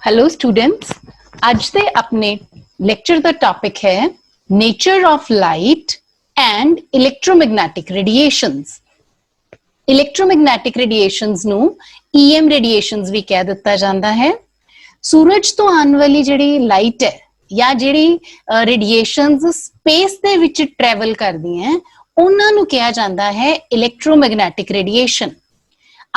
Hello students, आज दे अपने lecture का टॉपिक है nature of light and electromagnetic radiations. Electromagnetic radiations ਨੂੰ EM रेडिएशंस भी कह दिता जाता है। सूरज तो आने वाली ਜਿਹੜੀ ਲਾਈਟ ਹੈ ਜਾਂ ਜਿਹੜੀ ਰੇਡੀਏਸ਼ਨਸ ਸਪੇਸ ਦੇ ਵਿੱਚ ਟਰੈਵਲ ਕਰਦੀਆਂ ਉਹਨਾਂ ਨੂੰ ਕਿਹਾ ਜਾਂਦਾ ਹੈ ਇਲੈਕਟ੍ਰੋਮੈਗਨੈਟਿਕ ਰੇਡੀਏਸ਼ਨ।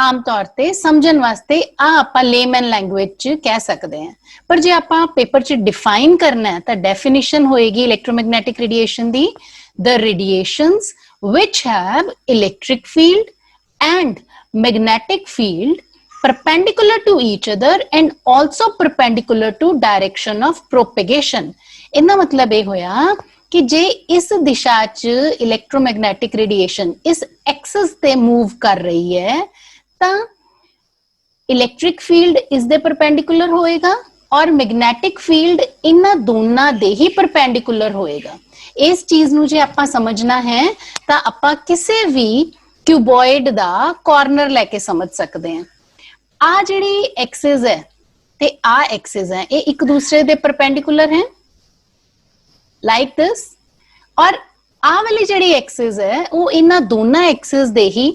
आम तौर ते समझण वास्ते आपां लेमैन लैंग्वेज च कह सकते हैं, पर जे आपां पेपर च डिफाइन करना है तो डेफिनेशन होएगी electromagnetic radiation the, the radiations which have electric field and magnetic field perpendicular to each other and also perpendicular to direction of propagation। इनका मतलब ये होया कि जे इस दिशा च इलेक्ट्रोमैग्नेटिक रेडिएशन इस एक्सिस ते मूव कर रही है ਤਾਂ ਇਲੈਕਟ੍ਰਿਕ ਫੀਲਡ ਇਸ ਦੇ ਪਰਪੈਂਡੀਕੁਲਰ ਹੋਏਗਾ ਔਰ ਮੈਗਨੈਟਿਕ ਫੀਲਡ ਇਹਨਾਂ ਦੋਨਾਂ ਦੇ ਹੀ ਪਰਪੈਂਡੀਕੁਲਰ ਹੋਏਗਾ। ਇਸ ਚੀਜ਼ ਨੂੰ ਜੇ ਆਪਾਂ ਸਮਝਣਾ ਹੈ ਤਾਂ ਆਪਾਂ ਕਿਸੇ ਵੀ ਕਿਊਬੋਇਡ ਦਾ ਕਾਰਨਰ ਲੈ ਕੇ ਸਮਝ ਸਕਦੇ ਹਾਂ। ਆ ਜਿਹੜੀ ਐਕਸਿਸ ਹੈ ਤੇ ਆ ਐਕਸਿਸ ਹੈ ਇਹ ਇੱਕ ਦੂਸਰੇ ਦੇ ਪਰਪੈਂਡੀਕੁਲਰ ਹੈ ਲਾਈਕ ਦਿਸ, ਔਰ ਆ ਵਾਲੀ ਜਿਹੜੀ ਐਕਸਿਸ ਹੈ ਉਹ ਇਹਨਾਂ ਦੋਨਾਂ ਐਕਸਿਸ ਦੇ ਹੀ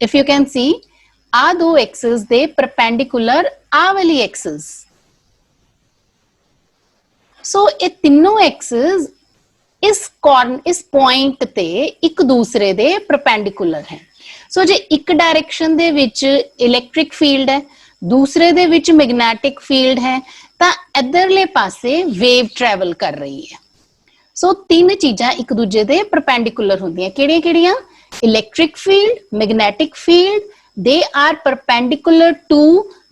if you can see आ दो एक्सिस दे परपेंडिकुलर आ वाली एक्सिस। सो ये तीनों एक्सिस इस पॉइंट ते एक दूसरे दे परपेंडिकुलर है। सो जे एक डायरेक्शन दे विच इलेक्ट्रिक फील्ड है, दूसरे दे विच मैग्नेटिक फील्ड है, तां इधरले पासे वेव ट्रैवल कर रही है। सो तीन चीजां एक दूजे दे परपेंडिकुलर होंदियां। किहड़ियां-किहड़ियां? Electric field, magnetic field, they are perpendicular to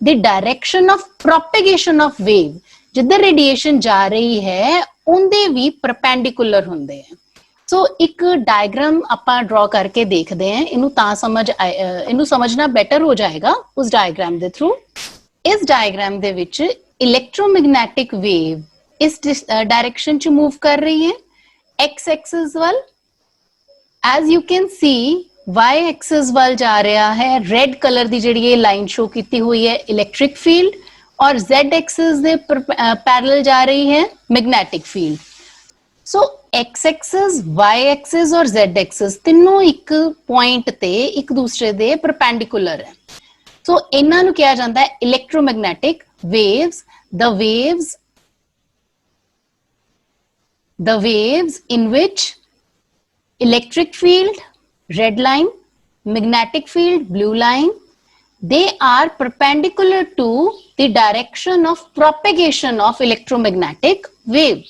the direction of propagation of wave। जिधर radiation जा रही है उनदे भी perpendicular होंदे हैं। So एक डायग्राम ਆਪਾਂ draw करके देखते हैं, इनू समझना better हो जाएगा उस डायग्राम दे थ्रू। इस डायग्राम दे विच electromagnetic wave इस डायरेक्शन च मूव कर रही है x एक्सिस वाल। As you can see, y axis वाल जा रहा है रेड कलर की जी लाइन शो की हुई है इलेक्ट्रिक फील्ड, और z एक्सिस दे पैरेलल जा रही है मैग्नेटिक फील्ड। सो x एक्सिस, y एक्सिस और z एक्सिस तीनों एक पॉइंट ते एक दूसरे दे परपेंडिकुलर है। सो इन्हां नूं कहा जाता है electromagnetic waves. The waves in which electric field red line, magnetic field blue line, they are perpendicular to the direction of propagation of electromagnetic wave।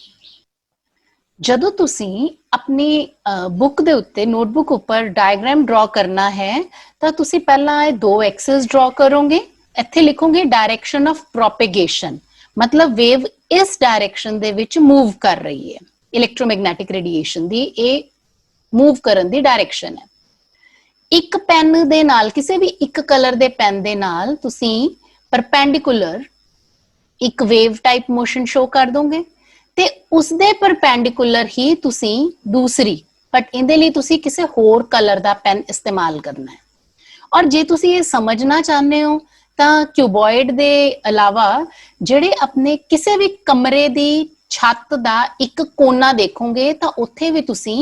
ਜਦੋਂ ਤੁਸੀਂ ਆਪਣੀ ਬੁੱਕ ਦੇ ਉੱਤੇ ਨੋਟਬੁੱਕ ਉੱਪਰ ਡਾਇਗਰਾਮ ਡਰਾ ਕਰਨਾ ਹੈ ਤਾਂ ਤੁਸੀਂ ਪਹਿਲਾਂ ਇਹ ਦੋ ਐਕਸਿਸ ਡਰਾ ਕਰੋਗੇ। ਇੱਥੇ ਲਿਖੋਗੇ ਡਾਇਰੈਕਸ਼ਨ ਆਫ ਪ੍ਰੋਪੇਗੇਸ਼ਨ, ਮਤਲਬ ਵੇਵ ਇਸ ਡਾਇਰੈਕਸ਼ਨ ਦੇ ਵਿੱਚ ਮੂਵ ਕਰ ਰਹੀ ਹੈ। ਇਲੈਕਟ੍ਰੋਮੈਗਨੈਟਿਕ ਰੇਡੀਏਸ਼ਨ ਦੀ ਇਹ मूव करन दी डायरेक्शन है। एक पेन दे नाल, किसी भी एक कलर दे पेन दे नाल तुसी परपेंडिकुलर एक वेव टाइप मोशन शो कर दोगे ते उस दे परपेंडिकुलर ही तुसी दूसरी, बट इहदे लई तुसी किसी होर कलर दा पेन इस्तेमाल करना है। और जे तुसी ये समझना चाहते हो तां क्यूबॉइड दे अलावा जिहड़े अपने किसी भी कमरे दी छत दा एक कोना देखोगे तां उत्थे भी तुसी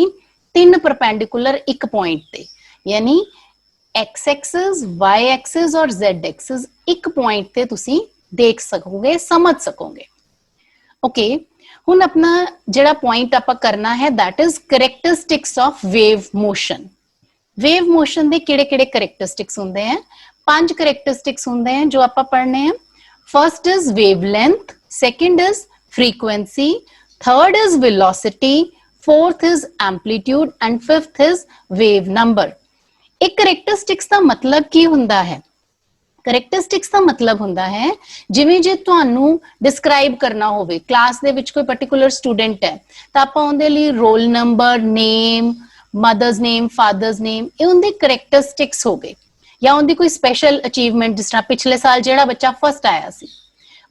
तीन परपेंडिकुलर एक पॉइंट ते, यानी x एक्सिस, y एक्सिस और z एक्सिस एक पॉइंट ते तुसी देख सकोगे, समझ सकोगे। ओके, हुण अपना जिहड़ा पॉइंट आपां करना है that is characteristics of wave motion. Wave motion दे किहड़े-किहड़े करैक्टरिस्टिक्स हुंदे हैं? 5 करैक्टरिस्टिक्स हुंदे हैं जो आपां पढ़ने हैं। First is wavelength, second is frequency, third is velocity, fourth is amplitude and fifth is wave number. एक करैक्टरिस्टिक्स का मतलब की हुंदा है? करैक्टरिस्टिक्स का मतलब हुंदा है जिवें जे तुहानू डिस्क्राइब करना होवे, क्लास दे विच कोई पर्टिकुलर स्टूडेंट है तां आपां उहदे लई roll number, name, mother's name, father's name, ये उहदे करैक्टरिस्टिक्स हो गए। या उहदी कोई स्पैशल अचीवमेंट, जिस तरह पिछले साल जिहड़ा बच्चा फर्स्ट आया सी,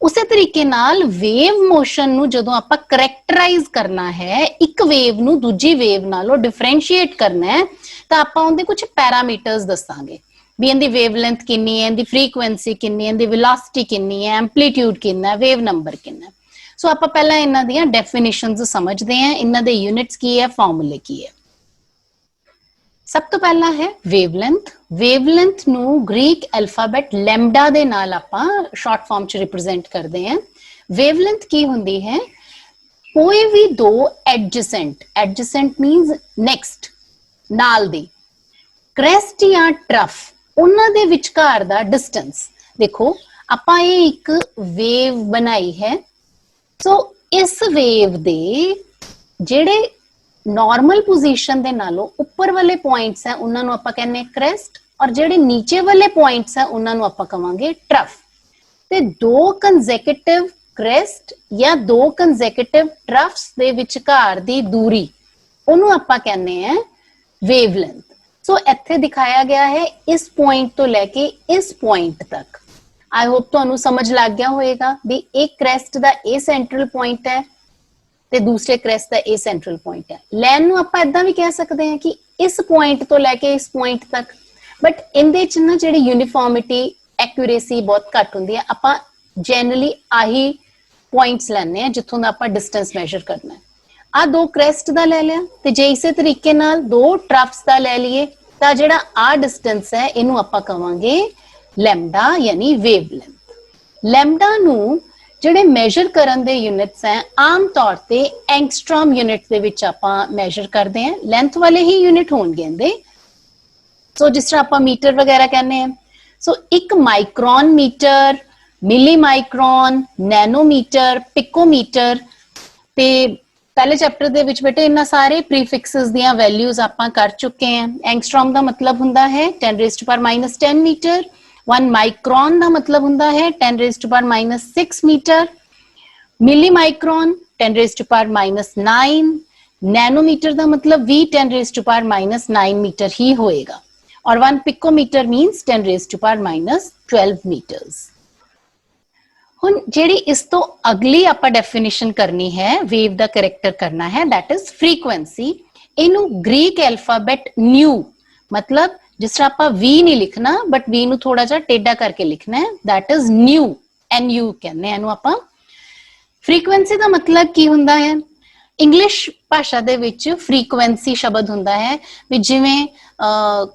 उसे तरीके नाल वेव मोशन नू जदों आपां करैक्टराइज करना है, एक वेव नू दूजी वेव नालों डिफरेंशिएट करना है, तां आपां उहदे कुछ पैरामीटर्स दसांगे। ਵੀ ਇਹਦੀ ਵੇਵਲੈਂਥ ਕਿੰਨੀ ਹੈ, ਇਹਦੀ ਫ੍ਰੀਕੁਐਂਸੀ ਕਿੰਨੀ ਹੈ, ਇਹਦੀ ਵੈਲੋਸਿਟੀ ਕਿੰਨੀ ਹੈ, ਐਂਪਲੀਟਿਊਡ ਕਿੰਨਾ ਹੈ, ਵੇਵ ਨੰਬਰ ਕਿੰਨਾ ਹੈ। ਸੋ ਆਪਾਂ ਪਹਿਲਾਂ ਇਹਨਾਂ ਦੀਆਂ ਡੈਫੀਨੇਸ਼ਨਸ ਸਮਝਦੇ ਹਾਂ, ਇਹਨਾਂ ਦੇ ਯੂਨਿਟਸ ਕੀ ਹੈ, ਫਾਰਮੂਲੇ ਕੀ ਹੈ। ਸਭ ਤੋਂ ਪਹਿਲਾਂ ਹੈ ਵੇਵਲੈਂਥ। ਵੇਵਲੈਂਥ ਨੂੰ ਗ੍ਰੀਕ ਅਲਫਾਬੈਟ ਲੈਮਡਾ ਦੇ ਨਾਲ ਆਪਾਂ ਸ਼ਾਰਟ ਫਾਰਮ ਚ ਰਿਪਰੈਜ਼ੈਂਟ ਕਰਦੇ ਹਾਂ। ਵੇਵਲੈਂਥ ਕੀ ਹੁੰਦੀ ਹੈ, ਕੋਈ ਵੀ ਦੋ ਐਡਜੈਸੈਂਟ ਮੀਨਸ ਨੈਕਸਟ, ਨਾਲ ਦੀ, ਕ੍ਰੈਸਟ ਜਾਂ ਟਰਫ, ਉਹਨਾਂ ਦੇ ਵਿਚਕਾਰ ਦਾ ਡਿਸਟੈਂਸ। ਦੇਖੋ ਆਪਾਂ ਇਹ ਇੱਕ ਵੇਵ ਬਣਾਈ ਹੈ, ਸੋ ਇਸ ਵੇਵ ਦੇ ਜਿਹੜੇ ਨਾਰਮਲ ਪੋਜੀਸ਼ਨ ਦੇ ਨਾਲੋਂ ਉੱਪਰ ਵਾਲੇ ਪੁਆਇੰਟਸ ਹੈ ਉਹਨਾਂ ਨੂੰ ਆਪਾਂ ਕਹਿੰਦੇ ਕ੍ਰੈਸਟ, ਔਰ ਜਿਹੜੇ ਨੀਚੇ ਵਾਲੇ ਪੁਆਇੰਟਸ ਹੈ ਉਹਨਾਂ ਨੂੰ ਆਪਾਂ ਕਵਾਂਗੇ ਟਰਫ। ਤੇ ਦੋ ਕੰਜ਼ੈਕਟਿਵ ਕ੍ਰੈਸਟ ਜਾਂ ਦੋ ਕੰਜ਼ੈਕਟਿਵ ਟਰਫਸ ਦੇ ਵਿਚਕਾਰ ਦੀ ਦੂਰੀ, ਉਹਨੂੰ ਆਪਾਂ ਕਹਿੰਦੇ ਆ ਵੇਵਲੈਂਥ। ਸੋ ਇੱਥੇ ਦਿਖਾਇਆ ਗਿਆ ਹੈ ਇਸ ਪੁਆਇੰਟ ਤੋਂ ਲੈ ਕੇ ਇਸ ਪੁਆਇੰਟ ਤੱਕ। ਆਈ ਹੋਪ ਤੁਹਾਨੂੰ ਸਮਝ ਲੱਗ ਗਿਆ ਹੋਏਗਾ ਵੀ ਇੱਕ ਕ੍ਰੈਸਟ ਦਾ ਇਹ ਸੈਂਟਰਲ ਪੁਆਇੰਟ ਹੈ ਤੇ ਦੂਸਰੇ ਕ੍ਰੈਸਟ ਦਾ ਇਹ ਸੈਂਟਰਲ ਪੁਆਇੰਟ ਹੈ। ਲਾਈਨ ਨੂੰ ਆਪਾਂ ਇਦਾਂ ਵੀ ਕਹਿ ਸਕਦੇ ਹਾਂ ਕਿ ਇਸ ਪੁਆਇੰਟ ਤੋਂ ਲੈ ਕੇ ਇਸ ਪੁਆਇੰਟ ਤੱਕ, ਬਟ ਇਹਦੇ ਚ ਨਾ ਜਿਹੜੀ ਯੂਨੀਫਾਰਮਿਟੀ, ਐਕੂਰੇਸੀ ਬਹੁਤ ਘੱਟ ਹੁੰਦੀ ਹੈ। ਆਪਾਂ ਜਨਰਲੀ ਆਹੀ ਪੁਆਇੰਟਸ ਲੈਣੇ ਆ ਜਿੱਥੋਂ ਦਾ ਆਪਾਂ ਡਿਸਟੈਂਸ ਮੈਜ਼ਰ ਕਰਨਾ ਹੈ। ਆ ਦੋ ਕ੍ਰੈਸਟ ਦਾ ਲੈ ਲਿਆ, ਤੇ ਜੇ ਇਸੇ ਤਰੀਕੇ ਨਾਲ ਦੋ ਟਰਫਸ ਦਾ ਲੈ ਲਈਏ ਤਾਂ ਜਿਹੜਾ ਆ ਡਿਸਟੈਂਸ ਹੈ ਇਹਨੂੰ ਆਪਾਂ ਕਵਾਂਗੇ ਲੈਮਡਾ ਯਾਨੀ ਵੇਵਲੈਂਥ। ਲੈਮਡਾ ਨੂੰ ਜਿਹੜੇ ਮੈਜ਼ਰ ਕਰਨ ਦੇ ਯੂਨਿਟਸ ਹੈ ਆਮ ਤੌਰ ਤੇ ਐਂਗਸਟ੍ਰੋਮ ਯੂਨਿਟ ਦੇ ਵਿੱਚ ਆਪਾਂ ਮੈਜ਼ਰ ਕਰਦੇ ਹਾਂ। ਲੈਂਥ ਵਾਲੇ ਹੀ ਯੂਨਿਟ ਹੋਣਗੇ ਇਹਦੇ। ਸੋ ਜਿਸ ਤਰ੍ਹਾਂ ਆਪਾਂ ਮੀਟਰ ਵਗੈਰਾ ਕਹਿੰਦੇ ਆ, ਸੋ ਇੱਕ ਮਾਈਕਰੋਨ ਮੀਟਰ, ਮਿਲੀ ਮਾਈਕਰੋਨ, ਨੈਨੋਮੀਟਰ, ਪਿਕੋਮੀਟਰ। ਤੇ ਪਹਿਲੇ ਚੈਪਟਰ ਦੇ ਵਿੱਚ ਬੇਟੇ ਇਹਨਾਂ ਸਾਰੇ ਪ੍ਰੀਫਿਕਸਸ ਦੀਆਂ ਵੈਲਿਊਜ਼ ਆਪਾਂ ਕਰ ਚੁੱਕੇ ਹਾਂ। ਐਂਗਸਟ੍ਰੋਮ ਦਾ ਮਤਲਬ ਹੁੰਦਾ ਹੈ 10⁻⁻10 ਮੀਟਰ। 1 ਮਾਈਕਰੋਨ ਦਾ ਮਤਲਬ ਹੁੰਦਾ ਹੈ 10⁻⁻6 ਮੀਟਰ। ਮਿਲੀ ਮਾਈਕਰੋਨ 10⁻⁻9। ਨੈਨੋਮੀਟਰ ਦਾ ਮਤਲਬ ਵੀ 10⁻⁻9 ਮੀਟਰ ਹੀ ਹੋਏਗਾ। ਔਰ 1 ਪਿਕੋਮੀਟਰ ਮੀਨਸ 10⁻⁻12 ਮੀਟਰਸ। ਹੁਣ ਜਿਹੜੀ ਇਸ ਤੋਂ ਅਗਲੀ ਆਪਾਂ ਡੈਫੀਨੇਸ਼ਨ ਕਰਨੀ ਹੈ, ਵੇਵ ਦਾ ਕਰੈਕਟਰ ਕਰਨਾ ਹੈ, that is frequency। ਇਹਨੂੰ ਗ੍ਰੀਕ ਐਲਫਾਬੈਟ ਨਿਊ, ਮਤਲਬ ਜਿਸ ਤਰ੍ਹਾਂ ਆਪਾਂ V ਨਹੀਂ ਲਿਖਣਾ ਬਟ V ਨੂੰ ਥੋੜਾ ਜਿਹਾ ਟੇਢਾ ਕਰਕੇ ਲਿਖਣਾ ਹੈ, that is new, NU ਕਹਿੰਦੇ ਆ ਇਹਨੂੰ ਆਪਾਂ। ਫ੍ਰੀਕੁਐਂਸੀ ਦਾ ਮਤਲਬ ਕੀ ਹੁੰਦਾ ਹੈ? ਇੰਗਲਿਸ਼ ਭਾਸ਼ਾ ਦੇ ਵਿੱਚ ਫ੍ਰੀਕੁਐਂਸੀ ਸ਼ਬਦ ਹੁੰਦਾ ਹੈ ਵੀ ਜਿਵੇਂ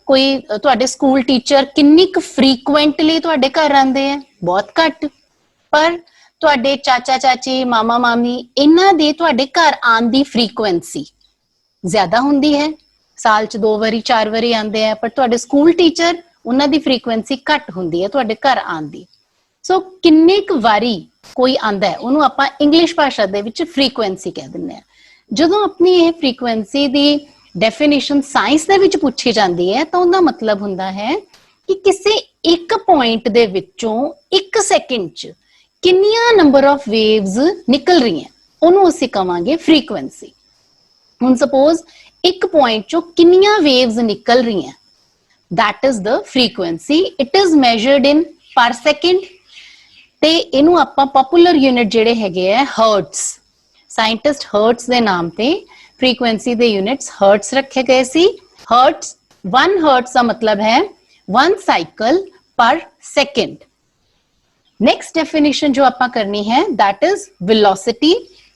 ਕੋਈ ਤੁਹਾਡੇ ਸਕੂਲ ਟੀਚਰ ਕਿੰਨੀ ਕੁ ਫ੍ਰੀਕੁਐਂਟਲੀ ਤੁਹਾਡੇ ਘਰ ਆਉਂਦੇ ਆ, ਬਹੁਤ ਘੱਟ। ਪਰ ਤੁਹਾਡੇ ਚਾਚਾ ਚਾਚੀ, ਮਾਮਾ ਮਾਮੀ, ਇਹਨਾਂ ਦੇ ਤੁਹਾਡੇ ਘਰ ਆਉਣ ਦੀ ਫ੍ਰੀਕੁਐਂਸੀ ਜ਼ਿਆਦਾ ਹੁੰਦੀ ਹੈ। ਸਾਲ ਚ 2 ਵਾਰੀ 4 ਵਾਰੀ ਆਉਂਦੇ ਆ, ਪਰ ਤੁਹਾਡੇ ਸਕੂਲ ਟੀਚਰ ਉਹਨਾਂ ਦੀ ਫ੍ਰੀਕੁਐਂਸੀ ਘੱਟ ਹੁੰਦੀ ਹੈ ਤੁਹਾਡੇ ਘਰ ਆਉਣ ਦੀ। ਸੋ ਕਿੰਨੇ ਕੁ ਵਾਰੀ ਕੋਈ ਆਂਦਾ ਹੈ ਉਹਨੂੰ ਆਪਾਂ ਇੰਗਲਿਸ਼ ਭਾਸ਼ਾ ਦੇ ਵਿੱਚ ਫ੍ਰੀਕੁਐਂਸੀ ਕਹਿ ਦਿੰਦੇ ਆ। ਜਦੋਂ ਆਪਣੀ ਇਹ ਫ੍ਰੀਕੁਐਂਸੀ ਦੀ ਡੈਫੀਨੇਸ਼ਨ ਸਾਇੰਸ ਦੇ ਵਿੱਚ ਪੁੱਛੀ ਜਾਂਦੀ ਹੈ ਤਾਂ ਉਹਦਾ ਮਤਲਬ ਹੁੰਦਾ ਹੈ ਕਿ ਕਿਸੇ ਇੱਕ ਪੁਆਇੰਟ ਦੇ ਵਿੱਚੋਂ 1 ਸੈਕਿੰਡ ਚ ਕਿੰਨੀਆਂ ਨੰਬਰ ਆਫ ਵੇਵਸ ਨਿਕਲ ਰਹੀਆਂ, ਉਹਨੂੰ ਅਸੀਂ ਕਵਾਂਗੇ ਫ੍ਰੀਕੁਐਂਸੀ। ਹੁਣ ਸਪੋਜ਼ ਇੱਕ ਪੁਆਇੰਟ ਚੋਂ ਕਿੰਨੀਆਂ ਵੇਵਸ ਨਿਕਲ ਰਹੀਆਂ, that is the frequency. It is measured in per second। ਤੇ ਇਹਨੂੰ ਆਪਾਂ ਪਪੂਲਰ ਯੂਨਿਟ ਜਿਹੜੇ ਹੈਗੇ ਆ ਹਰਟਸ, ਸਾਇੰਟਿਸਟ ਹਰਟਸ ਦੇ ਨਾਮ ਤੇ ਫ੍ਰੀਕੁਐਂਸੀ ਦੇ ਯੂਨਿਟਸ ਹਰਟਸ ਰੱਖੇ ਗਏ ਸੀ। ਹਰਟਸ, 1 ਹਰਟਸ ਦਾ ਮਤਲਬ ਹੈ 1 ਸਾਈਕਲ ਪਰ ਸੈਕਿੰਡ। ਨੈਕਸਟ ਡੈਫੀਨੇਸ਼ਨ ਜੋ ਆਪਾਂ ਕਰਨੀ ਹੈ that is velocity।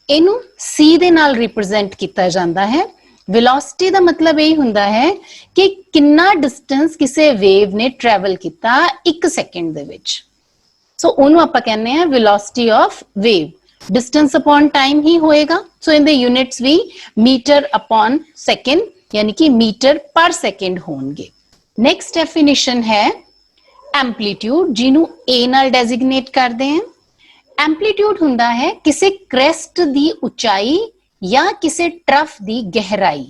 ਇਹਨੂੰ c ਦੇ ਨਾਲ ਰਿਪਰੈਜ਼ੈਂਟ ਕੀਤਾ ਜਾਂਦਾ ਹੈ। ਵੈਲੋਸਿਟੀ ਦਾ ਮਤਲਬ ਇਹ ਹੁੰਦਾ ਹੈ ਕਿ ਕਿੰਨਾ ਡਿਸਟੈਂਸ ਕਿਸੇ ਵੇਵ ਨੇ ਟਰੈਵਲ ਕੀਤਾ 1 ਸੈਕਿੰਡ ਦੇ ਵਿੱਚ। ਸੋ ਉਹਨੂੰ ਆਪਾਂ ਕਹਿੰਦੇ ਆ velocity of wave. Distance upon time ਹੀ ਹੋਏਗਾ। ਸੋ ਇਹਦੇ ਯੂਨਿਟਸ ਵੀ ਮੀਟਰ ਅਪਨ ਸੈਕਿੰਡ ਯਾਨੀ ਕਿ ਮੀਟਰ ਪਰ ਸੈਕਿੰਡ ਹੋਣਗੇ। ਨੈਕਸਟ ਡੈਫੀਨੇਸ਼ਨ ਹੈ ਐਂਪਲੀਟਿਊਡ, ਜਿਹਨੂੰ A ਨਾਲ ਡੈਜ਼ਿਗਨੇਟ ਕਰਦੇ ਹਾਂ। ਐਂਪਲੀਟਿਊਡ ਹੁੰਦਾ ਹੈ ਕਿਸੇ ਕ੍ਰੈਸਟ ਦੀ ਉਚਾਈ ਜਾਂ ਕਿਸੇ ਟਰਫ ਦੀ ਗਹਿਰਾਈ।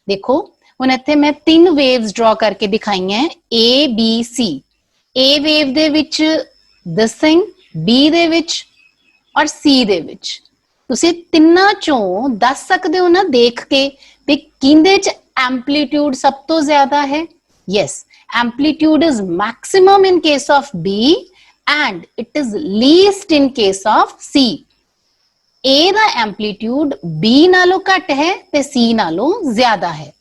ਦੇਖੋ ਹੁਣ ਇੱਥੇ ਮੈਂ 3 ਵੇਵਸ ਡਰਾ ਕਰਕੇ ਦਿਖਾਈਆਂ A, B, C। A wave ਦੇ ਵਿੱਚ ਦਿਸਿੰਗ, B ਦੇ ਵਿੱਚ ਔਰ C ਦੇ ਵਿੱਚ। ਤੁਸੀਂ ਤਿੰਨਾਂ ਚੋਂ ਦੱਸ ਸਕਦੇ ਹੋ ਨਾ ਦੇਖ ਕੇ ਵੀ ਕਿਹਦੇ ਚ ਐਂਪਲੀਟਿਊਡ ਸਭ ਤੋਂ ਜ਼ਿਆਦਾ ਹੈ? Yes, amplitude is maximum in case of B and it is least in case of C। A the amplitude B ਨਾਲੋਂ ਘੱਟ ਹੈ ਤੇ C ਨਾਲੋਂ ਜ਼ਿਆਦਾ ਹੈ।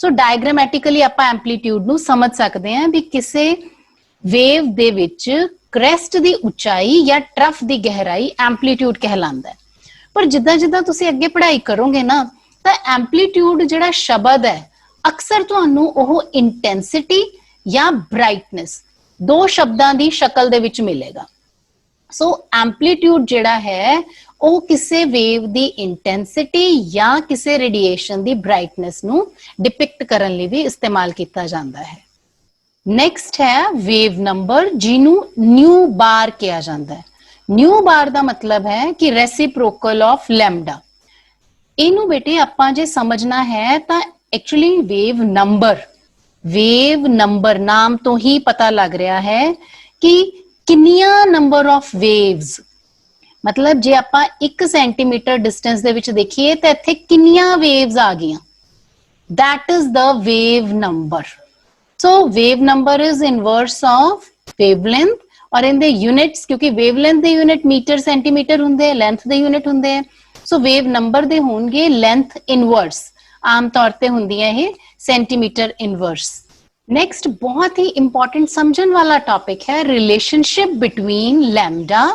ਸੋ ਡਾਇਗ੍ਰਾਮੈਟਿਕਲੀ ਆਪਾਂ ਐਂਪਲੀਟਿਊਡ ਨੂੰ ਸਮਝ ਸਕਦੇ ਹਾਂ ਵੀ ਕਿਸੇ ਵੇਵ ਦੇ ਵਿੱਚ ਕ੍ਰੈਸਟ ਦੀ ਉਚਾਈ ਜਾਂ ਟਰਫ ਦੀ ਗਹਿਰਾਈ ਐਂਪਲੀਟਿਊਡ ਕਹਿਲਾਉਂਦਾ ਹੈ। ਪਰ ਜਿੱਦਾਂ ਜਿੱਦਾਂ ਤੁਸੀਂ ਅੱਗੇ ਪੜ੍ਹਾਈ ਕਰੋਗੇ ਨਾ ਤਾਂ ਐਂਪਲੀਟਿਊਡ ਜਿਹੜਾ ਸ਼ਬਦ ਹੈ ਅਕਸਰ ਤੁਹਾਨੂੰ ਉਹ ਇੰਟੈਂਸਿਟੀ ਜਾਂ ਬ੍ਰਾਈਟਨੈਸ ਦੋ ਸ਼ਬਦਾਂ ਦੀ ਸ਼ਕਲ ਦੇ ਵਿੱਚ ਮਿਲੇਗਾ। ਸੋ ਐਂਪਲੀਟਿਊਡ ਜਿਹੜਾ ਹੈ ਉਹ ਕਿਸੇ ਵੇਵ ਦੀ ਇੰਟੈਂਸਿਟੀ ਜਾਂ ਕਿਸੇ ਰੇਡੀਏਸ਼ਨ ਦੀ ਬ੍ਰਾਈਟਨੈਸ ਨੂੰ ਡਿਪਿਕਟ ਕਰਨ ਲਈ ਵੀ ਇਸਤੇਮਾਲ ਕੀਤਾ ਜਾਂਦਾ ਹੈ। ਨੈਕਸਟ ਹੈ ਵੇਵ ਨੰਬਰ, ਜਿਹਨੂੰ ਨਿਊ ਬਾਰ ਕਿਹਾ ਜਾਂਦਾ ਹੈ। ਨਿਊ ਬਾਰ ਦਾ ਮਤਲਬ ਹੈ ਕਿ ਰੈਸੀਪ੍ਰੋਕਲ ਆਫ ਲੈਮਡਾ। ਇਹਨੂੰ ਬੇਟੇ ਆਪਾਂ ਜੇ ਸਮਝਣਾ ਹੈ ਤਾਂ ਐਕਚੁਅਲੀ ਵੇਵ ਨੰਬਰ ਨਾਮ ਤੋਂ ਹੀ ਪਤਾ ਲੱਗ ਰਿਹਾ ਹੈ ਕਿ ਕਿੰਨੀਆਂ ਨੰਬਰ ਆਫ ਵੇਵਸ, ਮਤਲਬ ਜੇ ਆਪਾਂ 1 ਸੈਂਟੀਮੀਟਰ ਡਿਸਟੈਂਸ ਦੇ ਵਿੱਚ ਦੇਖੀਏ ਤਾਂ ਇੱਥੇ ਕਿੰਨੀਆਂ ਵੇਵਸ ਆ ਗਈਆਂ, that is the wave number. So wave number is inverse of wavelength और in the units, क्योंकि wavelength ਦੇ unit मीटर सेंटीमीटर ਹੁੰਦੇ ਹੈ, length ਦੇ unit ਹੁੰਦੇ ਹੈ, so wave number ਦੇ ਹੋਣਗੇ length inverse, ਆਮ ਤੌਰ ਤੇ ਹੁੰਦੀ ਹੈ ਇਹ ਸੈਂਟੀਮੀਟਰ ਇਨਵਰਸ। ਨੈਕਸਟ ਬਹੁਤ ਹੀ ਇੰਪੋਰਟੈਂਟ ਸਮਝਣ ਵਾਲਾ ਟੌਪਿਕ ਹੈ relationship between lambda,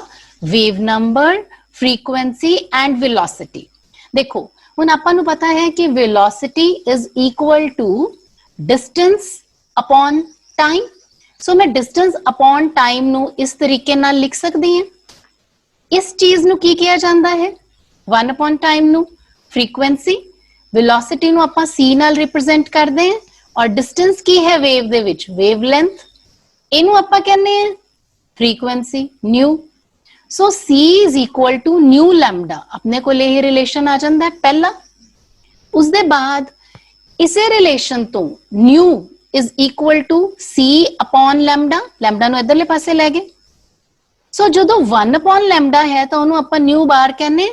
wave number, frequency and velocity. ਦੇਖੋ ਹੁਣ ਆਪਾਂ ਨੂੰ ਪਤਾ ਹੈ ਕਿ velocity is equal to distance upon time. So ਮੈਂ ਡਿਸਟੈਂਸ ਅਪਨ ਟਾਈਮ ਨੂੰ ਇਸ ਤਰੀਕੇ ਨਾਲ ਲਿਖ ਸਕਦੀ ਹਾਂ। ਇਸ ਚੀਜ਼ ਨੂੰ ਕੀ ਕਿਹਾ ਜਾਂਦਾ ਹੈ? 1 ਅਪਨ ਟਾਈਮ ਨੂੰ ਫ੍ਰੀਕੁਐਂਸੀ, ਵੈਲੋਸਿਟੀ ਨੂੰ ਆਪਾਂ c ਨਾਲ ਰਿਪਰੈਜ਼ੈਂਟ ਕਰਦੇ ਹਾਂ ਔਰ ਡਿਸਟੈਂਸ ਕੀ ਹੈ ਵੇਵ ਦੇ ਵਿੱਚ? ਵੇਵ ਲੈਂਥ, ਇਹਨੂੰ ਆਪਾਂ ਕਹਿੰਦੇ ਹਾਂ frequency new. So c is equal to new lambda, ਆਪਣੇ ਕੋਲ ਇਹ ਰਿਲੇਸ਼ਨ ਆ ਜਾਂਦਾ ਹੈ ਪਹਿਲਾ। ਉਸਦੇ ਬਾਅਦ ਇਸੇ ਰਿਲੇਸ਼ਨ ਤੋਂ new is equal to c upon lambda, lambda ਨੂੰ ਇਧਰਲੇ ਪਾਸੇ ਲੈ ਗਏ। ਸੋ ਜਦੋਂ 1 upon ਲੈਮਡਾ ਹੈ ਤਾਂ ਉਹਨੂੰ ਆਪਾਂ ਨਿਊ ਬਾਰ ਕਹਿੰਦੇ।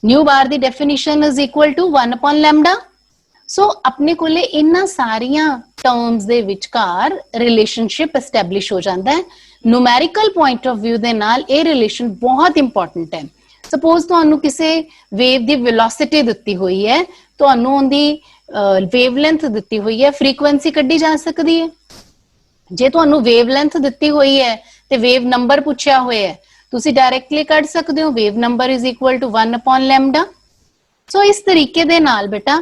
ਨਿਊ ਬਾਰ ਦੀ definition is equal to 1 upon lambda. So ਆਪਣੇ ਕੋਲੇ ਇਹਨਾਂ ਸਾਰੀਆਂ ਟਰਮਸ ਦੇ ਵਿਚਕਾਰ ਰਿਲੇਸ਼ਨਸ਼ਿਪ ਐਸਟੈਬਲਿਸ਼ ਹੋ ਜਾਂਦਾ ਹੈ। ਨੂਮੈਰੀਕਲ ਪੁਆਇੰਟ ਆਫ ਵਿਊ ਦੇ ਨਾਲ ਇਹ ਰਿਲੇਸ਼ਨ ਬਹੁਤ ਇੰਪੋਰਟੈਂਟ ਹੈ। ਸਪੋਜ਼ ਤੁਹਾਨੂੰ ਕਿਸੇ ਵੇਵ ਦੀ ਵੈਲੋਸਿਟੀ ਦਿੱਤੀ ਹੋਈ ਹੈ, ਤੁਹਾਨੂੰ ਉਹਦੀ ਵੇਵ ਲੈਂਥ ਦਿੱਤੀ ਹੋਈ ਹੈ, ਫ੍ਰੀਕੁਐਂਸੀ ਕੱਢੀ ਜਾ ਸਕਦੀ ਹੈ। ਜੇ ਤੁਹਾਨੂੰ ਵੇਵ ਲੈਂਥ ਦਿੱਤੀ ਹੋਈ ਹੈ ਤੇ ਵੇਵ ਨੰਬਰ ਪੁੱਛਿਆ ਹੋਇਆ ਹੈ, ਤੁਸੀਂ ਡਾਇਰੈਕਟਲੀ ਕੱਢ ਸਕਦੇ ਹੋ wave number is equal to 1 upon lambda. So ਇਸ ਤਰੀਕੇ ਦੇ ਨਾਲ ਬੇਟਾ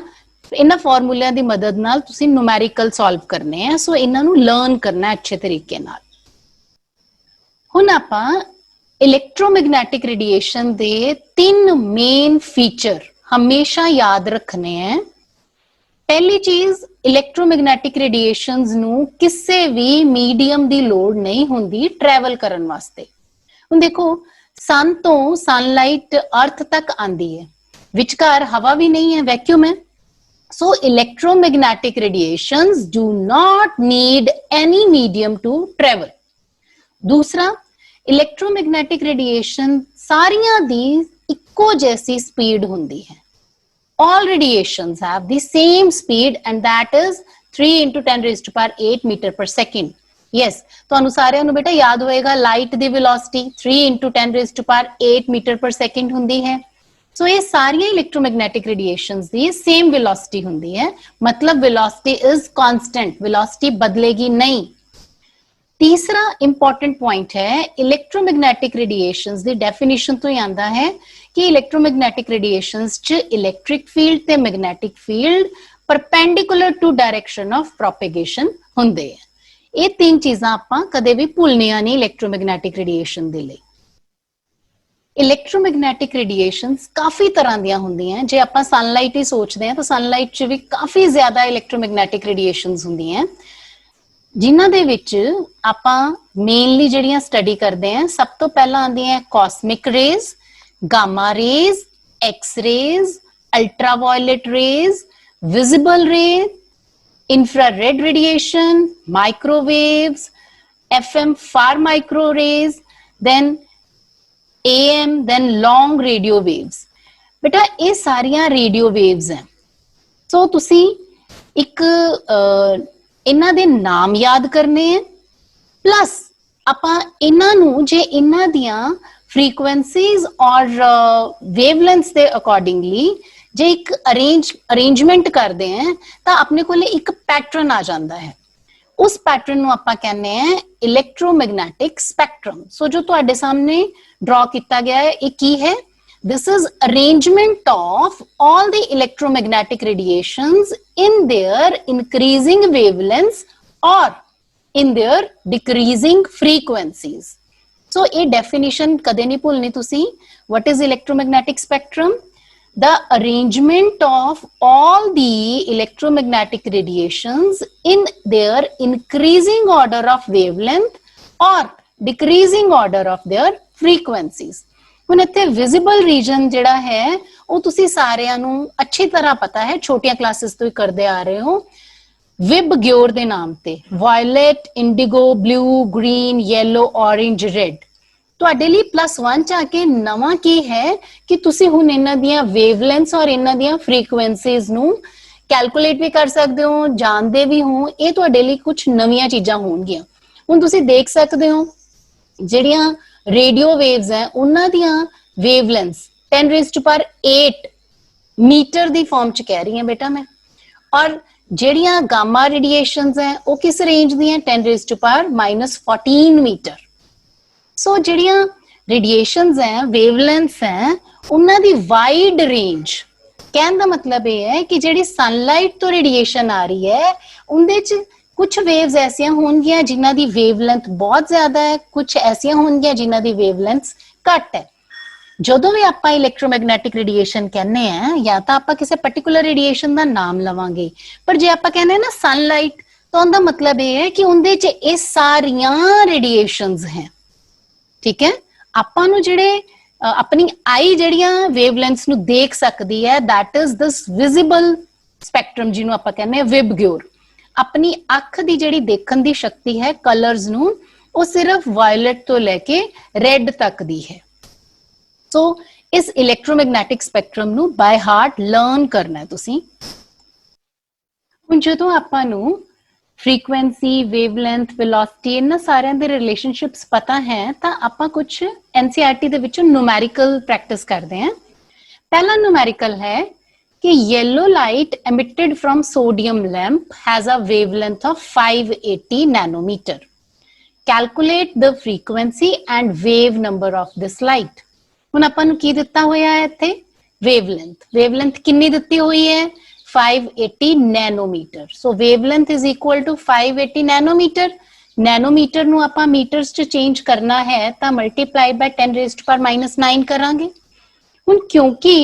ਇਹਨਾਂ ਫਾਰਮੂਲਿਆਂ ਦੀ ਮਦਦ ਨਾਲ ਤੁਸੀਂ ਨੂਮੈਰੀਕਲ ਸੋਲਵ ਕਰਨੇ ਆ। ਸੋ ਇਹਨਾਂ ਨੂੰ ਲਰਨ ਕਰਨਾ ਅੱਛੇ ਤਰੀਕੇ ਨਾਲ। ਹੁਣ ਆਪਾਂ ਇਲੈਕਟ੍ਰੋਮੈਗਨੈਟਿਕ ਰੇਡੀਏਸ਼ਨ ਦੇ 3 ਮੇਨ ਫੀਚਰ ਹਮੇਸ਼ਾ ਯਾਦ ਰੱਖਣੇ ਹੈ। ਪਹਿਲੀ ਚੀਜ਼, ਇਲੈਕਟ੍ਰੋਮੈਗਨੈਟਿਕ ਰੇਡੀਏਸ਼ਨਸ ਨੂੰ ਕਿਸੇ ਵੀ ਮੀਡੀਅਮ ਦੀ ਲੋੜ ਨਹੀਂ ਹੁੰਦੀ ਟਰੈਵਲ ਕਰਨ ਵਾਸਤੇ। ਹੁਣ ਦੇਖੋ ਸਨ ਤੋਂ ਸਨਲਾਈਟ ਅਰਥ ਤੱਕ ਆਂਦੀ ਹੈ, ਵਿਚਕਾਰ ਹਵਾ ਵੀ ਨਹੀਂ ਹੈ, ਵੈਕਿਊਮ ਹੈ। So electromagnetic radiations do not need any medium to travel. दूसरा, electromagnetic radiation सारियां दी इक्को जैसी स्पीड हुंदी है। All radiations have the same speed and that is 3 into 10 raised to power 8 meter per second. Yes, ਤੁਹਾਨੂੰ ਸਾਰਿਆਂ ਨੂੰ ਬੇਟਾ ਯਾਦ ਹੋਏਗਾ light the velocity 3 into 10 raised to power 8 meter per second ਹੁੰਦੀ ਹੈ। ਸੋ ਇਹ ਸਾਰੀਆਂ ਇਲੈਕਟ੍ਰੋਮੈਗਨੈਟਿਕ ਰੇਡੀਏਸ਼ਨਸ ਦੀ ਸੇਮ ਵੈਲੋਸਿਟੀ ਹੁੰਦੀ ਹੈ, ਮਤਲਬ ਵੈਲੋਸਿਟੀ ਇਜ਼ ਕਾਂਸਟੈਂਟ, ਵੈਲੋਸਿਟੀ ਬਦਲੇਗੀ ਨਹੀਂ। ਤੀਸਰਾ ਇੰਪੋਰਟੈਂਟ ਪੁਆਇੰਟ ਹੈ, ਇਲੈਕਟ੍ਰੋਮੈਗਨੈਟਿਕ ਰੇਡੀਏਸ਼ਨਸ ਦੀ ਡੈਫੀਨੇਸ਼ਨ ਤੋਂ ਹੀ ਆਉਂਦਾ ਹੈ ਕਿ ਇਲੈਕਟ੍ਰੋਮੈਗਨੈਟਿਕ ਰੇਡੀਏਸ਼ਨਸ 'ਚ ਇਲੈਕਟ੍ਰਿਕ ਫੀਲਡ ਤੇ magnetic field perpendicular to direction of propagation ਹੁੰਦੇ ਆ। ਇਹ 3 ਚੀਜ਼ਾਂ ਆਪਾਂ ਕਦੇ ਵੀ ਭੁੱਲਣੀਆਂ ਨਹੀਂ ਇਲੈਕਟ੍ਰੋਮੈਗਨੈਟਿਕ ਰੇਡੀਏਸ਼ਨ ਦੇ ਲਈ। ਇਲੈਕਟ੍ਰੋਮੈਗਨੈਟਿਕ ਰੇਡੀਏਸ਼ਨਸ ਕਾਫੀ ਤਰ੍ਹਾਂ ਦੀਆਂ ਹੁੰਦੀਆਂ। ਜੇ ਆਪਾਂ ਸਨਲਾਈਟ ਹੀ ਸੋਚਦੇ ਹਾਂ ਤਾਂ ਸਨਲਾਈਟ 'ਚ ਵੀ ਕਾਫੀ ਜ਼ਿਆਦਾ ਇਲੈਕਟ੍ਰੋਮੈਗਨੈਟਿਕ ਰੇਡੀਏਸ਼ਨਸ ਹੁੰਦੀਆਂ, ਜਿਨ੍ਹਾਂ ਦੇ ਵਿੱਚ ਆਪਾਂ ਮੇਨਲੀ ਜਿਹੜੀਆਂ ਸਟੱਡੀ ਕਰਦੇ ਹਾਂ, ਸਭ ਤੋਂ ਪਹਿਲਾਂ ਆਉਂਦੀਆਂ cosmic rays, gamma rays, X rays, ultraviolet rays, visible rays, infrared radiation, microwaves, FM far micro rays, then AM, then long radio waves. बेटा ये सारियां रेडियो वेव्स हैं। सो तुसी एक इन्हां दे नाम याद करने हैं, प्लस आपां इन्हां नूं जे इन्हां दियां फ्रीक्वेंसीज और वेवलेंथ्स दे अकॉर्डिंगली जे एक अरेंजमेंट करते हैं तो अपने को एक पैटर्न आ जाता है। उस पैटर्न ਨੂੰ ਆਪਾਂ ਕਹਿੰਦੇ हैं इलेक्ट्रोमैग्नेटिक स्पेक्ट्रम। सो जो ਤੁਹਾਡੇ सामने ड्रॉ किया गया है ये की है? This is arrangement of all the electromagnetic radiations in their increasing wavelengths or in their decreasing frequencies. So a definition कदे नहीं भूलनी तुसी। What is electromagnetic spectrum? The arrangement of all the electromagnetic radiations in their increasing order of wavelength or decreasing order of their frequencies. ਹੁਣ ਇੱਥੇ visible reason ਜਿਹੜਾ ਹੈ ਉਹ ਤੁਸੀਂ ਸਾਰਿਆਂ ਨੂੰ ਅੱਛੀ ਤਰ੍ਹਾਂ ਪਤਾ ਹੈ, ਛੋਟੀਆਂ ਕਲਾਸਿਸ ਤੋਂ ਹੀ ਕਰਦੇ ਆ ਰਹੇ ਹੋ, ਵਿਬ ਗਿਓਰ ਦੇ ਨਾਮ ਤੇ। Violet, indigo, blue, green, yellow, orange, red. ਤੁਹਾਡੇ ਲਈ +1 ਚ ਆ ਕੇ ਨਵਾਂ ਕੀ ਹੈ ਕਿ ਤੁਸੀਂ ਹੁਣ ਇਹਨਾਂ ਦੀਆਂ ਵੇਵਲੈਂਥਸ ਔਰ ਇਹਨਾਂ ਦੀਆਂ ਫ੍ਰੀਕੁਐਂਸੀਜ਼ ਨੂੰ ਕੈਲਕੂਲੇਟ ਵੀ ਕਰ ਸਕਦੇ ਹੋ, ਜਾਣਦੇ ਵੀ ਹੋ। ਇਹ ਤੁਹਾਡੇ ਲਈ ਕੁਝ ਨਵੀਆਂ ਚੀਜ਼ਾਂ ਹੋਣਗੀਆਂ। ਹੁਣ ਤੁਸੀਂ ਦੇਖ ਸਕਦੇ ਹੋ ਜਿਹੜੀਆਂ रेडियो वेव्स हैं उन्हां दियां वेवलेंथ्स 10⁸ मीटर दी फॉर्म च कह रही हैं बेटा मैं, और ਜਿਹੜੀਆਂ गामा रेडिएशंस हैं वो किस रेंज दी हैं? 10⁻⁻14 मीटर। सो ਜਿਹੜੀਆਂ रेडिएशंस हैं, वेवलेंथ्स हैं, उन्हां दी वाइड रेंज, कहने का मतलब ये है कि ਜਿਹੜੀ सनलाइट तो रेडिएशन आ रही है उनदे च कुछ वेव्स ऐसियां होंगियां जिन्हां दी वेवलेंथ बहुत ज्यादा है, कुछ ऐसियां होंगियां जिन्हां दी वेवलेंथ घट है। ਜਦੋਂ ਵੀ ਆਪਾਂ ਇਲੈਕਟ੍ਰੋਮੈਗਨੈਟਿਕ ਰੇਡੀਏਸ਼ਨ ਕਹਿੰਦੇ ਆ ਜਾਂ ਤਾਂ ਆਪਾਂ ਕਿਸੇ ਪਾਰਟਿਕੂਲਰ ਰੇਡੀਏਸ਼ਨ ਦਾ ਨਾਮ ਲਵਾਂਗੇ, ਪਰ ਜੇ ਆਪਾਂ ਕਹਿੰਦੇ ਨਾ ਸਨਲਾਈਟ ਤਾਂ ਉਹਦਾ ਮਤਲਬ ਇਹ ਹੈ ਕਿ ਉਹਦੇ 'ਚ ਇਹ ਸਾਰੀਆਂ ਰੇਡੀਏਸ਼ਨਸ ਹੈ। ਠੀਕ ਹੈ, ਆਪਾਂ ਨੂੰ ਜਿਹੜੇ ਆਪਣੀ ਆਈ ਜਿਹੜੀਆਂ ਵੇਵਲੈਂਥਸ ਨੂੰ ਦੇਖ ਸਕਦੀ ਹੈ, that is this visible spectrum ਜਿਹਨੂੰ ਆਪਾਂ ਕਹਿੰਦੇ ਆ ਵਿਬਗਿਓਰ। अपनी अख की जिहड़ी देखण दी शक्ति है कलर्स नू वो सिर्फ वायलेट तो लेके रेड तक दी है। सो इस इलेक्ट्रोमैग्नेटिक स्पेक्ट्रम नू बाय हार्ट लर्न करना है तुसी। हुण जदों आपां नू फ्रीक्वेंसी, वेवलेंथ, वेलोसिटी इन्हां सारियां दे रिलेशनशिप्स पता है तां आपां कुछ एनसीईआरटी दे विच न्यूमेरिकल प्रैक्टिस करदे हां। पहला न्यूमेरिकल है कि yellow light emitted from sodium lamp has a wavelength of 580 nanometer. Calculate the frequency and wave number of this light. ਹੁਣ ਆਪਾਂ ਨੂੰ ਕੀ ਦਿੱਤਾ ਹੋਇਆ ਹੈ ਇੱਥੇ? wavelength. wavelength ਕਿੰਨੀ ਦਿੱਤੀ ਹੋਈ ਹੈ? 580 nanometer. So wavelength is equal to 580 nanometer. nanometer ਨੂੰ ਆਪਾਂ meters ਚ change करना है ਤਾਂ multiply by 10⁻⁻9 ਕਰਾਂਗੇ। ਹੁਣ ਕਿਉਂਕਿ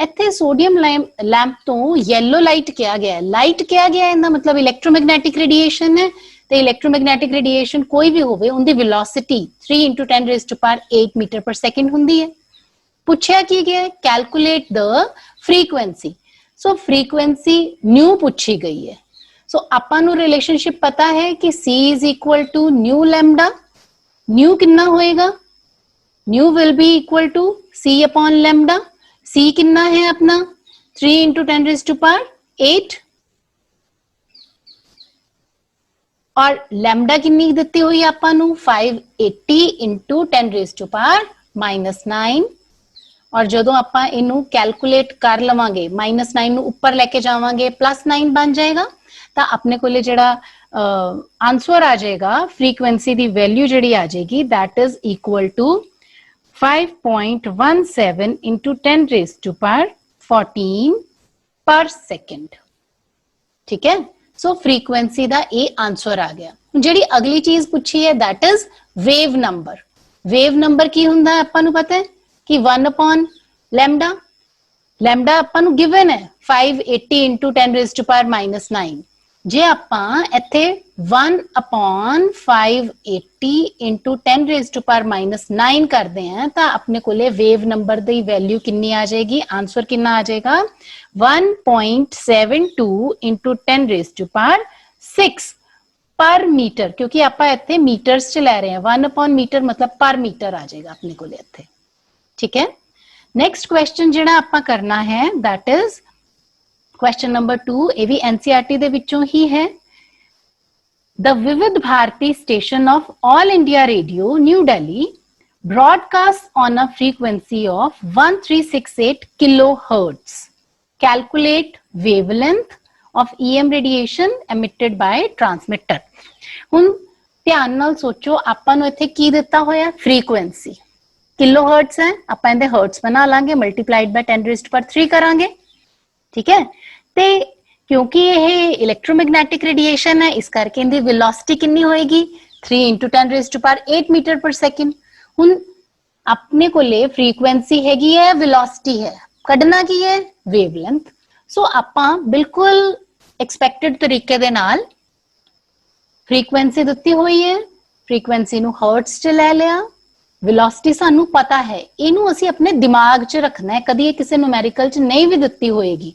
ਇੱਥੇ ਸੋਡੀਅਮ ਲੈਂਪ ਤੋਂ ਯੈਲੋ ਲਾਈਟ ਕਿਹਾ ਗਿਆ ਹੈ, ਲਾਈਟ ਕਿਹਾ ਗਿਆ ਇਹਦਾ ਮਤਲਬ ਇਲੈਕਟ੍ਰੋਮੈਗਨੈਟਿਕ ਰੇਡੀਏਸ਼ਨ ਹੈ, ਤੇ ਇਲੈਕਟ੍ਰੋਮੈਗਨੈਟਿਕ ਰੇਡੀਏਸ਼ਨ ਕੋਈ ਵੀ ਹੋਵੇ ਉਹਦੀ ਵੈਲੋਸਿਟੀ 3 × 10⁸ ਮੀਟਰ ਪਰ ਸੈਕਿੰਡ ਹੁੰਦੀ ਹੈ। ਪੁੱਛਿਆ ਕੀ ਗਿਆ? ਕੈਲਕੂਲੇਟ ਦ ਫ੍ਰੀਕੁਐਂਸੀ। ਸੋ ਫ੍ਰੀਕੁਐਂਸੀ ਨਿਊ ਪੁੱਛੀ ਗਈ ਹੈ। ਸੋ ਆਪਾਂ ਨੂੰ ਰਿਲੇਸ਼ਨਸ਼ਿਪ ਪਤਾ ਹੈ ਕਿ C = ਨਿਊ ਲੈਮਡਾ। ਨਿਊ ਕਿੰਨਾ ਹੋਏਗਾ? Nu will be equal to C/λ। C कितना है अपना? 3 × 10⁸ और लैम्डा कितनी दिती हुई आपां नू? 580 × 10⁻⁻9। और जदों आपां इनू कैलकुलेट कर लवांगे, -9 नू ऊपर लेके जावांगे, +9 बन जाएगा, तां अपने कोले जिहड़ा आंसर आ जाएगा, फ्रीक्वेंसी दी वैल्यू जिहड़ी आ जाएगी, दैट इज इक्वल टू 5.17 × 10⁻14 पर सेकेंड। ठीक है, सो फ्रीक्वेंसी दा ये आंसर आ गया। जिहड़ी अगली चीज पूछी है that is wave number. Wave number की हुंदा है आपां नू पता है कि 1/λ। लैम्डा आपां नू गिवन है 580 × 10⁻⁻9। जे आपां इत्थे 1/580 × 10⁻⁻9 करते हैं तो अपने कोले वेव नंबर दी वैल्यू कितनी आ जाएगी? आंसर कितना आ जाएगा? 1.72 × 10⁻6 पर मीटर, क्योंकि आपां इत्थे मीटर्स च ले रहे हैं। 1/मीटर मतलब पर मीटर आ जाएगा अपने कोले इत्थे। ठीक है, नेक्स्ट क्वेश्चन जिहड़ा आपां करना है दैट इज क्वेश्चन नंबर 2। ये भी एनसीईआरटी दे विचों ही है। The Vividh Bharati station of All India Radio New Delhi broadcast on a frequency of 1368 kilohertz. calculate wavelength of EM radiation emitted by transmitter. ਹੁਣ ਧਿਆਨ ਨਾਲ ਸੋਚੋ, ਆਪਾਂ ਨੂੰ ਇੱਥੇ ਕੀ ਦਿੱਤਾ ਹੋਇਆ? ਫ੍ਰੀਕੁਐਂਸੀ ਕਿਲੋ ਹਰਟਸ ਹੈ, ਆਪਾਂ ਇਹਦੇ ਹਰਟਸ ਬਣਾ ਲਾਂਗੇ, ਮਲਟੀਪਲਾਈਡ ਬਾय 10⁻³ ਕਰਾਂਗੇ, ਠੀਕ ਹੈ। ਤੇ ਕਿਉਂਕਿ ਇਹ ਇਲੈਕਟ੍ਰੋਮੈਗਨੈਟਿਕ ਰੇਡੀਏਸ਼ਨ ਹੈ, ਇਸ ਕਰਕੇ ਇਹਦੀ ਵੈਲੋਸਿਟੀ ਕਿੰਨੀ ਹੋਏਗੀ? 3 × 10⁻⁸ ਮੀਟਰ ਪਰ ਸੈਕਿੰਡ। ਹੁਣ ਆਪਣੇ ਕੋਲੇ ਫ੍ਰੀਕੁਐਂਸੀ ਹੈਗੀ ਹੈ, ਵੈਲੋਸਿਟੀ ਹੈ, ਕੱਢਣਾ ਕੀ ਹੈ? ਵੇਵਲੈਂਥ। ਸੋ ਆਪਾਂ ਬਿਲਕੁਲ ਐਕਸਪੈਕਟਡ ਤਰੀਕੇ ਦੇ ਨਾਲ ਫ੍ਰੀਕੁਐਂਸੀ ਦਿੱਤੀ ਹੋਈ ਹੈ, ਫ੍ਰੀਕੁਐਂਸੀ ਨੂੰ ਹਰਟਸ 'ਚ ਲੈ ਲਿਆ, ਵੈਲੋਸਿਟੀ ਸਾਨੂੰ ਪਤਾ ਹੈ, ਇਹਨੂੰ ਅਸੀਂ ਆਪਣੇ ਦਿਮਾਗ 'ਚ ਰੱਖਣਾ ਹੈ, ਕਦੀ ਇਹ ਕਿਸੇ ਨੂਮੈਰੀਕਲ 'ਚ ਨਹੀਂ ਵੀ ਦਿੱਤੀ ਹੋਏਗੀ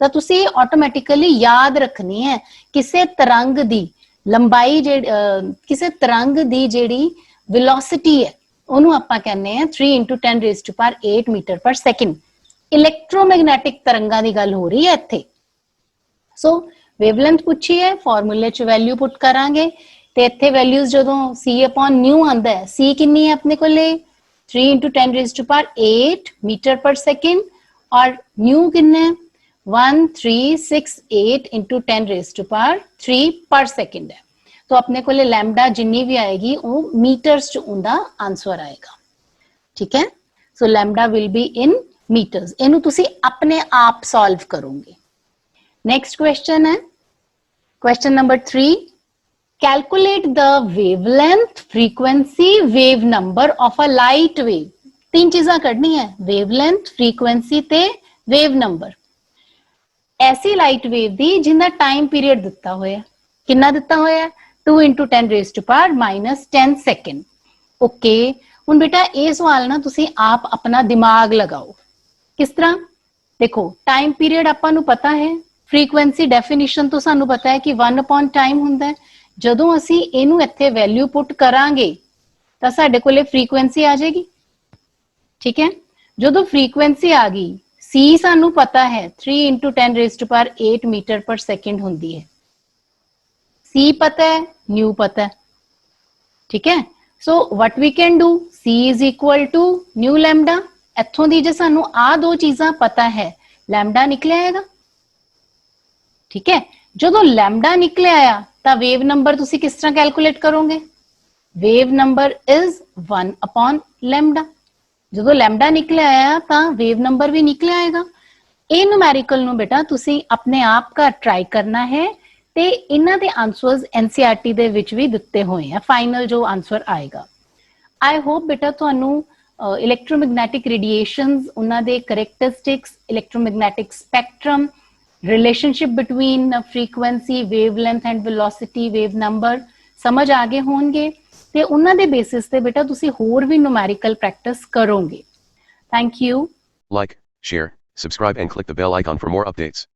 ਤਾਂ ਤੁਸੀਂ ਆਟੋਮੈਟਿਕਲੀ ਯਾਦ ਰੱਖਣੀ ਹੈ। ਕਿਸੇ ਤਰੰਗ ਦੀ ਲੰਬਾਈ ਕਿਸੇ ਤਰੰਗ ਦੀ ਜਿਹੜੀ ਵੈਲੋਸਿਟੀ ਹੈ ਉਹਨੂੰ ਆਪਾਂ ਕਹਿੰਦੇ ਆ 3 × 10⁸ ਮੀਟਰ ਪਰ ਸੈਕਿੰਡ। ਇਲੈਕਟ੍ਰੋਮੈਗਨੈਟਿਕ ਤਰੰਗਾਂ ਦੀ ਗੱਲ ਹੋ ਰਹੀ ਹੈ ਇੱਥੇ। ਸੋ ਵੇਵਲੈਂਥ ਪੁੱਛੀ ਹੈ, ਫਾਰਮੂਲੇ 'ਚ ਵੈਲਿਊ ਪੁੱਟ ਕਰਾਂਗੇ ਤੇ ਇੱਥੇ ਵੈਲਿਊਜ਼ ਜਦੋਂ C/μ ਆਉਂਦਾ ਹੈ, C ਕਿੰਨੀ ਹੈ ਆਪਣੇ ਕੋਲੇ? 3 × 10⁸ ਮੀਟਰ ਪਰ ਸੈਕਿੰਡ, ਔਰ μ ਕਿੰਨਾ ਹੈ? 1368 × 10⁻³ ਪਰ ਸੈਕਿੰਡ ਹੈ। तो अपने को लैम्डा जिन्नी भी आएगी वो मीटर्स च उनका आंसर आएगा, ठीक है। So lambda will be in metres. इनू तुसी अपने आप सॉल्व करोगे। नेक्स्ट क्वेश्चन है question number 3, calculate the wavelength frequency wave number of a light wave. तीन चीजा करनी है, वेवलेंथ, फ्रीक्वेंसी ते वेव नंबर। ऐसी लाइट वेव दी जिंदा टाइम पीरियड दिता होया, कितना दिता होया? 2 × 10⁻⁻10 सेकेंड। ओके, हुण बेटा ये सवाल ना तुसी आप अपना दिमाग लगाओ। किस तरह? देखो, टाइम पीरियड आपां नूं पता है, फ्रीक्वेंसी डेफिनेशन तो सानू पता है कि 1/टाइम हुंदा है। जदों असी इनू इत्थे वैल्यू पुट करांगे तां साडे कोले फ्रीक्वेंसी आ जाएगी, ठीक है। जदों फ्रीक्वेंसी आ गई, C सानू पता है 3 × 10⁸ मीटर पर सेकेंड हुंदी है, C पता है, न्यू पता है, ठीक है। So what we can do, C = nu lambda. इत्थों दी जे सानू आ दो चीज़ां पता है, लैम्डा निकले आएगा, ठीक है। जो लैम्डा निकले आया तो वेव नंबर तुसी किस तरह कैलकुलेट करोगे? वेव नंबर इज 1/लैम्डा। जो लैम्डा निकले आया तो वेव नंबर भी निकले आएगा। ये न्यूमेरिकल नू बेटा तुसी अपने आप का ट्राई करना है ते इन्हां दे आंसर्स NCERT दे विच भी दिते हुए हैं, फाइनल जो आंसर आएगा। आई होप बेटा तुहानू इलैक्ट्रोमैग्नेटिक रेडिएशंस, उन्हां दे characteristics, electromagnetic spectrum, relationship between frequency, wavelength and velocity, wave number समझ आ गए होंगे ते उन्हां दे बेसिस ते बेटा तुसी होर भी न्यूमेरिकल प्रैक्टिस करोगे। Thank you. Like, share, subscribe and click the bell icon for more updates.